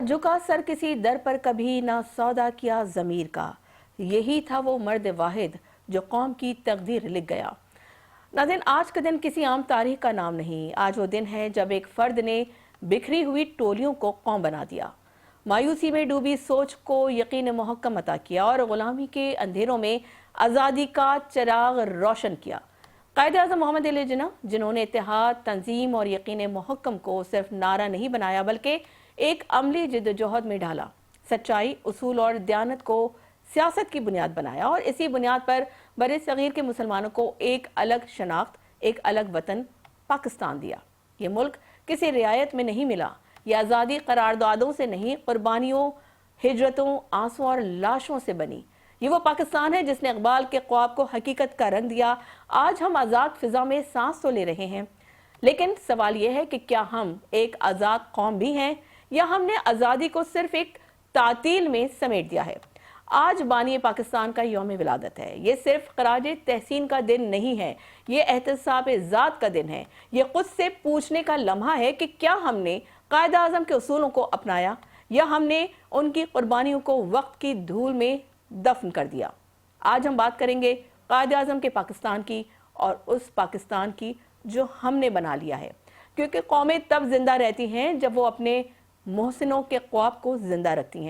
झुका सर किसी दर पर कभी ना सौदा किया ज़मीर का, यही था वो मर्द वाहिद जो कौम की तकदीर लिख गया। नाज़रीन, आज का दिन किसी आम तारीख का नाम नहीं, आज वो दिन है जब एक फर्द ने बिखरी हुई टोलियों को कौम बना दिया, मायूसी में डूबी सोच को यकीन मुहक्कम अता किया और गुलामी के अंधेरों में आज़ादी का चिराग रोशन किया। कायद-ए-आज़म मोहम्मद अली जिन्ना, जिन्होंने इत्तेहाद, तंजीम और यकीन मुहक्कम को सिर्फ नारा नहीं बनाया बल्कि एक अमली जिद्दोजहद में डाला, सच्चाई, उसूल और दयानत को सियासत की बुनियाद बनाया और इसी बुनियाद पर बरे सगीर के मुसलमानों को एक अलग शनाख्त, एक अलग वतन पाकिस्तान दिया। ये मुल्क किसी रियायत में नहीं मिला, ये आज़ादी करारदादों से नहीं, कुर्बानियों, हिजरतों, आंसू और लाशों से बनी। ये वो पाकिस्तान है जिसने इकबाल के ख्वाब को हकीकत का रंग दिया। आज हम आज़ाद फिजा में सांस तो ले रहे हैं, लेकिन सवाल यह है कि क्या हम एक आज़ाद कौम भी हैं या हमने आज़ादी को सिर्फ एक तातील में समेट दिया है। आज बानी पाकिस्तान का यौम विलादत है। ये सिर्फ खराजे तहसीन का दिन नहीं है, ये एहतसाब ज़ात का दिन है। ये खुद से पूछने का लम्हा है कि क्या हमने कायद-ए-आज़म के उसूलों को अपनाया या हमने उनकी कुर्बानियों को वक्त की धूल में दफन कर दिया। आज हम बात करेंगे कायद-ए-आज़म के पाकिस्तान की और उस पाकिस्तान की जो हमने बना लिया है, क्योंकि कौमें तब जिंदा रहती हैं जब वो अपने मोहसिनों के ख्वाब को जिंदा रखती हैं।